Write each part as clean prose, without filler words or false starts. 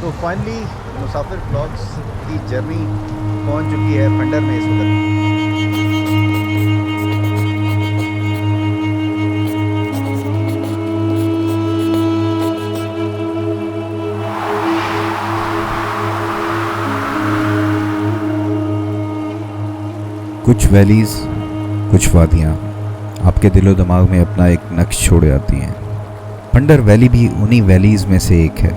तो फाइनली मुसाफिर ब्लॉग्स की जर्नी पहुंच चुकी है फंडर में इस वक्त। कुछ वैलीज़, कुछ वादियाँ आपके दिलो दिमाग में अपना एक नक्श छोड़ जाती हैं। फंडर वैली भी उन्हीं वैलीज़ में से एक है।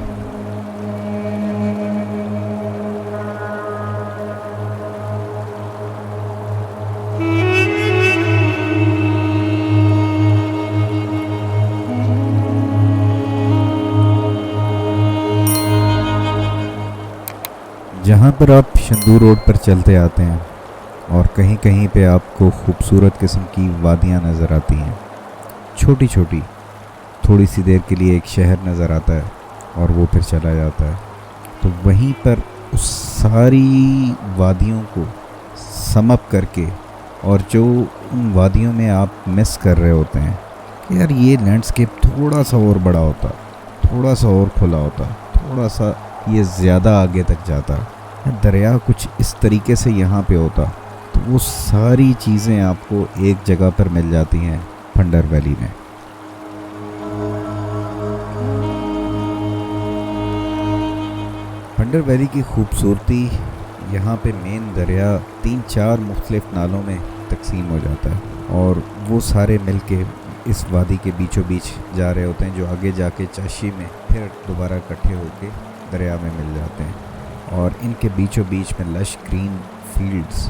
जहाँ पर आप शंदूर रोड पर चलते आते हैं और कहीं कहीं पे आपको खूबसूरत किस्म की वादियाँ नज़र आती हैं। छोटी छोटी, थोड़ी सी देर के लिए एक शहर नज़र आता है और वो फिर चला जाता है। तो वहीं पर उस सारी वादियों को समअप करके, और जो उन वादियों में आप मिस कर रहे होते हैं कि यार ये लैंडस्केप थोड़ा सा और बड़ा होता, थोड़ा सा और खुला होता, थोड़ा सा ये ज़्यादा आगे तक जाता, दरिया कुछ इस तरीके से यहाँ पे होता, तो वो सारी चीज़ें आपको एक जगह पर मिल जाती हैं फंडर वैली में। फंडर वैली की खूबसूरती, यहाँ पे मेन दरिया 3-4 मुख्तलिफ नालों में तकसीम हो जाता है और वो सारे मिलके इस वादी के बीचों बीच जा रहे होते हैं, जो आगे जाके चाशी में फिर दोबारा इकट्ठे होके दरिया में मिल जाते हैं। और इनके बीचों बीच में लश ग्रीन फील्ड्स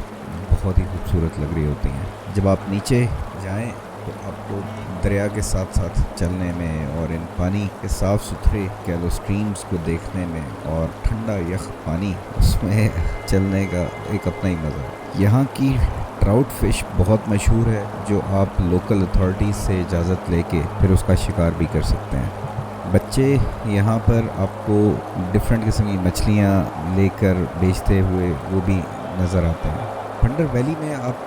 बहुत ही खूबसूरत लग रही होती हैं। जब आप नीचे जाएं तो आपको दरिया के साथ साथ चलने में और इन पानी के साफ़ सुथरे कैलो स्ट्रीम्स को देखने में और ठंडा यख पानी उसमें चलने का एक अपना ही मज़ा है। यहाँ की ट्राउट फ़िश बहुत मशहूर है, जो आप लोकल अथॉरिटीज़ से इजाज़त लेके फिर उसका शिकार भी कर सकते हैं। बच्चे यहाँ पर आपको डिफरेंट किस्म की मछलियाँ लेकर बेचते हुए वो भी नज़र आते हैं। फंडर वैली में आप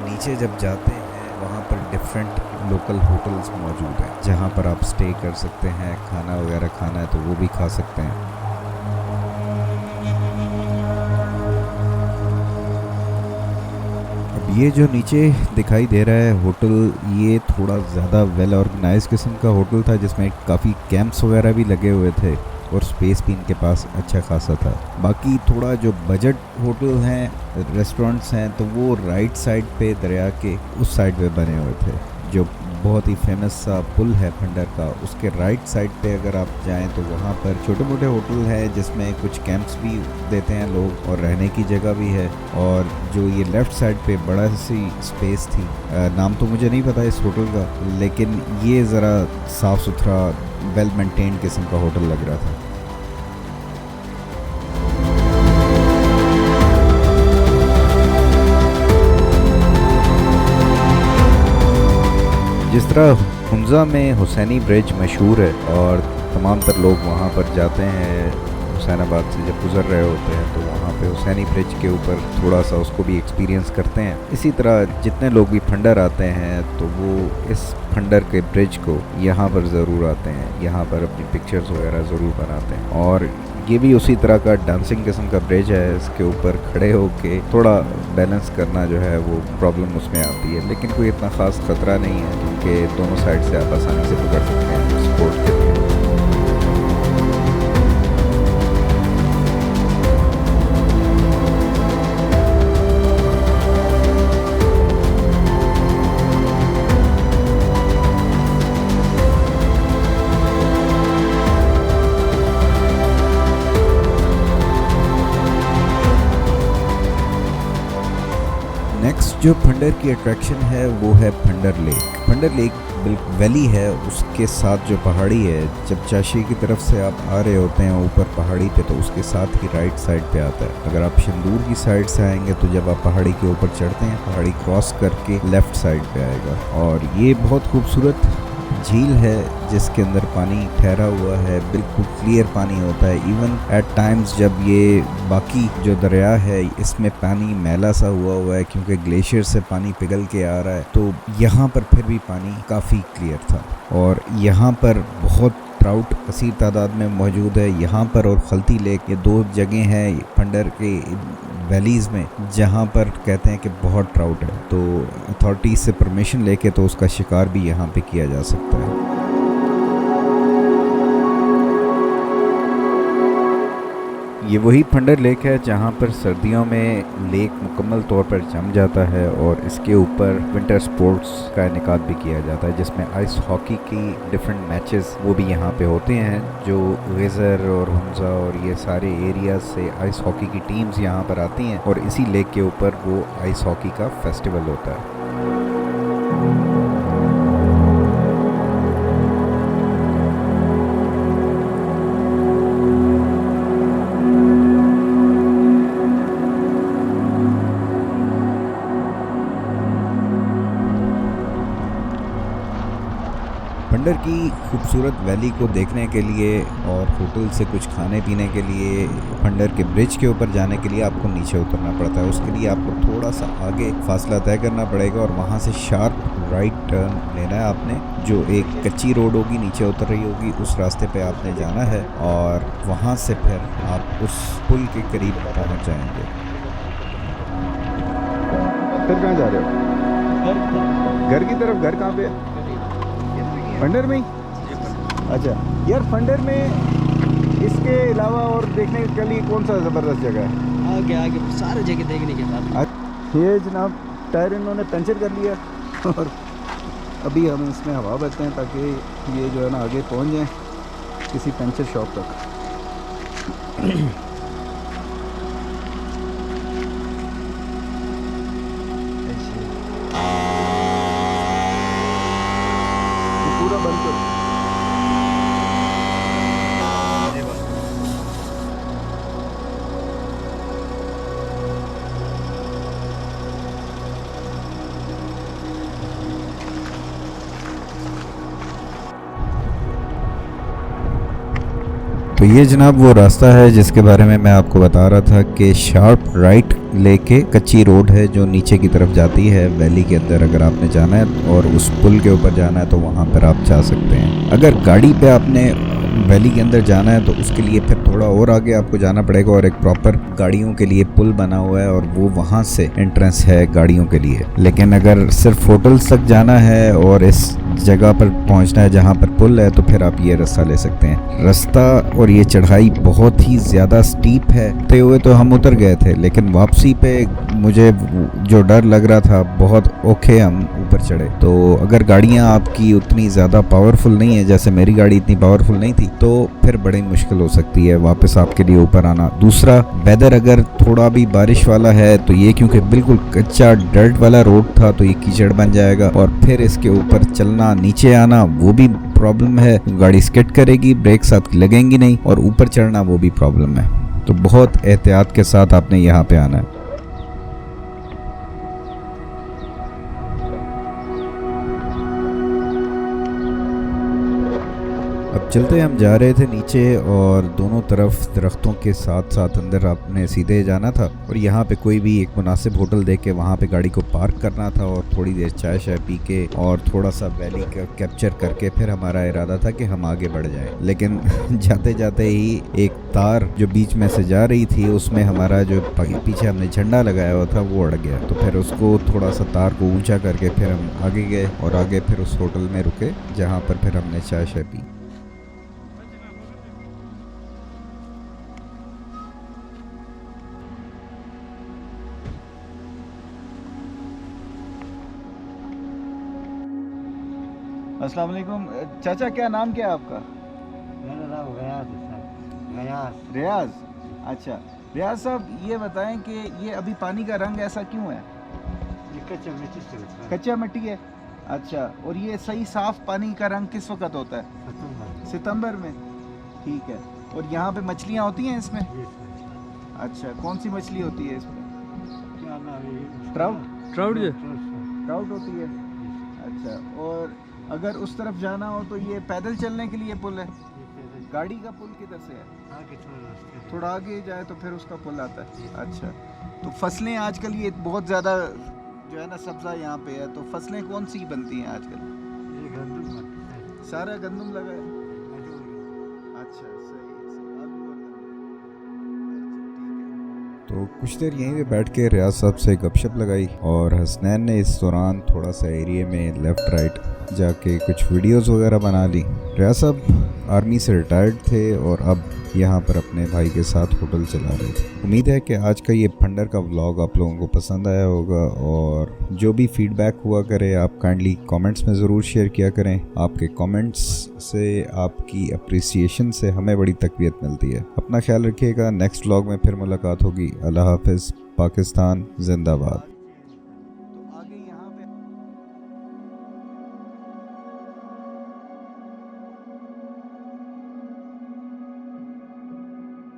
नीचे जब जाते हैं वहाँ पर डिफरेंट लोकल होटल्स मौजूद हैं, जहाँ पर आप स्टे कर सकते हैं, खाना वगैरह खाना है तो वो भी खा सकते हैं। अब ये जो नीचे दिखाई दे रहा है होटल, ये थोड़ा ज़्यादा वेल ऑर्गेनाइज किस्म का होटल था, जिसमें काफ़ी कैंप्स वगैरह भी लगे हुए थे और स्पेस भी इनके पास अच्छा खासा था। बाकी थोड़ा जो बजट होटल हैं, रेस्टोरेंट्स हैं, तो वो राइट साइड पे दरिया के उस साइड पे बने हुए थे। जो बहुत ही फेमस सा पुल है फंडर का, उसके राइट साइड पे अगर आप जाएं तो वहाँ पर छोटे मोटे होटल हैं, जिसमें कुछ कैंप्स भी देते हैं लोग और रहने की जगह भी है। और जो ये लेफ़्ट साइड पे बड़ा सी स्पेस थी, नाम तो मुझे नहीं पता इस होटल का, लेकिन ये ज़रा साफ़ सुथरा वेल मेंटेन्ड किस्म का होटल लग रहा था। जिस तरह हुंज़ा में हुसैनी ब्रिज मशहूर है और तमाम तर लोग वहाँ पर जाते हैं, हुसैनाबाद से जब गुज़र रहे होते हैं तो वहाँ पे हुसैनी ब्रिज के ऊपर थोड़ा सा उसको भी एक्सपीरियंस करते हैं। इसी तरह जितने लोग भी फंडर आते हैं तो वो इस फंडर के ब्रिज को यहाँ पर ज़रूर आते हैं, यहाँ पर अपनी पिक्चर्स वगैरह ज़रूर बनाते हैं। और ये भी उसी तरह का डांसिंग किस्म का ब्रिज है, इसके ऊपर खड़े होके थोड़ा बैलेंस करना जो है वो प्रॉब्लम उसमें आती है, लेकिन कोई इतना ख़ास ख़तरा नहीं है क्योंकि दोनों साइड से आप आसानी से पकड़ सकते हैं सपोर्ट के लिए। नेक्स्ट जो फंडर की अट्रैक्शन है वो है funder lake. Funder lake valley है, उसके साथ जो पहाड़ी है, जब चाशी की तरफ से आप आ रहे होते हैं ऊपर पहाड़ी पे तो उसके साथ ही राइट साइड पे आता है। अगर आप शंदूर की साइड से आएंगे तो जब आप पहाड़ी के ऊपर चढ़ते हैं, पहाड़ी क्रॉस करके लेफ़्ट साइड पे आएगा। और ये बहुत खूबसूरत झील है जिसके अंदर पानी ठहरा हुआ है, बिल्कुल क्लियर पानी होता है। इवन एट टाइम्स जब ये बाकी जो दरिया है इसमें पानी मैला सा हुआ है क्योंकि ग्लेशियर से पानी पिघल के आ रहा है, तो यहाँ पर फिर भी पानी काफ़ी क्लियर था। और यहाँ पर बहुत ट्राउट कसीर तादाद में मौजूद है यहाँ पर, और खलती लेक, ये दो जगह हैं फंडर के वैलीज़ में जहाँ पर कहते हैं कि बहुत ट्राउट है। तो अथॉरिटीज़ से परमिशन लेके तो उसका शिकार भी यहाँ पे किया जा सकता है। ये वही फंडर लेक है जहाँ पर सर्दियों में लेक मुकम्मल तौर पर जम जाता है और इसके ऊपर विंटर स्पोर्ट्स का इनेकाद भी किया जाता है, जिसमें आइस हॉकी की डिफरेंट मैचेस वो भी यहाँ पे होते हैं। जो गेज़र और हमजा और ये सारे एरियाज से आइस हॉकी की टीम्स यहाँ पर आती हैं और इसी लेक के ऊपर वो आइस हॉकी का फेस्टिवल होता है। फंडर की खूबसूरत वैली को देखने के लिए और होटल से कुछ खाने पीने के लिए फंडर के ब्रिज के ऊपर जाने के लिए आपको नीचे उतरना पड़ता है। उसके लिए आपको थोड़ा सा आगे फासला तय करना पड़ेगा और वहाँ से शार्प राइट टर्न लेना है आपने, जो एक कच्ची रोड होगी नीचे उतर रही होगी, उस रास्ते पे आपने जाना है और वहाँ से फिर आप उस पुल के करीब पहुँच जाएंगे। फिर कहाँ जा रहे हो? घर की तरफ। घर कहाँ पे है? फंडर में ही? अच्छा यार, फंडर में इसके अलावा और देखने के लिए कौन सा ज़बरदस्त जगह है? आगे आगे सारे जगह देखने के बाद ये जनाब टायर इन्होंने पंचर कर लिया और अभी हम इसमें हवा भरते हैं ताकि ये जो है ना आगे पहुंच जाएं किसी पंचर शॉप तक। पूरा बंद करो। तो ये जनाब वो रास्ता है जिसके बारे में मैं आपको बता रहा था कि शार्प राइट लेके कच्ची रोड है जो नीचे की तरफ जाती है वैली के अंदर। अगर आपने जाना है और उस पुल के ऊपर जाना है तो वहाँ पर आप जा सकते हैं। अगर गाड़ी पे आपने वैली के अंदर जाना है तो उसके लिए फिर थोड़ा और आगे आपको जाना पड़ेगा और एक प्रॉपर गाड़ियों के लिए पुल बना हुआ है और वो वहाँ से एंट्रेंस है गाड़ियों के लिए। लेकिन अगर सिर्फ होटल्स तक जाना है और इस जगह पर पहुँचना है जहाँ पर पुल है तो फिर आप ये रास्ता ले सकते हैं। रास्ता और ये चढ़ाई बहुत ही ज़्यादा स्टीप है। ते हुए तो हम उतर गए थे, लेकिन वापसी पे मुझे जो डर लग रहा था बहुत औखे हम ऊपर चढ़े। तो अगर गाड़ियाँ आपकी उतनी ज़्यादा पावरफुल नहीं है, जैसे मेरी गाड़ी इतनी पावरफुल नहीं थी, तो फिर बड़ी मुश्किल हो सकती है वापस आपके लिए ऊपर आना। दूसरा, वेदर अगर थोड़ा भी बारिश वाला है तो ये क्योंकि बिल्कुल कच्चा डर्ट वाला रोड था तो ये कीचड़ बन जाएगा और फिर इसके ऊपर चलना, नीचे आना वो भी प्रॉब्लम है। गाड़ी स्किड करेगी, ब्रेक साथ लगेंगी नहीं, और ऊपर चढ़ना वो भी प्रॉब्लम है। तो बहुत एहतियात के साथ आपने यहाँ पे आना है। अब चलते हम जा रहे थे नीचे और दोनों तरफ दरख्तों के साथ साथ अंदर आपने सीधे जाना था और यहाँ पे कोई भी एक मुनासिब होटल देख के वहाँ पे गाड़ी को पार्क करना था और थोड़ी देर चाय शाय पी के और थोड़ा सा वैली का कैप्चर करके फिर हमारा इरादा था कि हम आगे बढ़ जाएं। लेकिन जाते जाते ही एक तार जो बीच में से जा रही थी उसमें हमारा जो पीछे हमने झंडा लगाया हुआ था वो अड़ गया। तो फिर उसको थोड़ा सा तार को ऊँचा करके फिर हम आगे गए और आगे फिर उस होटल में रुके जहाँ पर फिर हमने चाय शाय पी। अस्सलाम वालेकुम चाचा, क्या नाम क्या है आपका? मेरा नाम गयास। रियाज। अच्छा रियाज साहब, ये बताएं कि ये अभी पानी का रंग ऐसा क्यों है? ये कच्चा मिट्टी से होता है। कच्चा मिट्टी है। अच्छा, और ये सही साफ पानी का रंग किस वक्त होता है? सितंबर में। ठीक है। और यहाँ पे मछलियाँ होती हैं इसमें? अच्छा, कौन सी मछली होती है इसमें? क्या नाम है? ट्राउट होती है। अच्छा, और अगर उस तरफ जाना हो तो ये पैदल चलने के लिए पुल है? गाड़ी का पुल किधर से है? थोड़ा आगे जाए तो फिर उसका पुल आता है। अच्छा, तो फसलें आजकल ये बहुत ज़्यादा जो है ना सब्ज़ा यहाँ पे है, तो फसलें कौन सी बनती हैं आजकल? ये गंदम सारा गंदम लगा है। तो कुछ देर यहीं पे बैठ के रियाज साहब से गपशप लगाई और हसनैन ने इस दौरान थोड़ा सा एरिया में लेफ़्ट राइट जाके कुछ वीडियोस वगैरह बना ली। रियाज साहब आर्मी से रिटायर्ड थे और अब यहाँ पर अपने भाई के साथ होटल चला रहे थे। उम्मीद है कि आज का ये फंडर का व्लॉग आप लोगों को पसंद आया होगा और जो भी फीडबैक हुआ करे आप काइंडली कमेंट्स में ज़रूर शेयर किया करें। आपके कमेंट्स से, आपकी अप्रिसिएशन से हमें बड़ी तकवीत मिलती है। अपना ख्याल रखिएगा। नेक्स्ट व्लॉग में फिर मुलाकात होगी। अल्लाह हाफिज़। पाकिस्तान जिंदाबाद।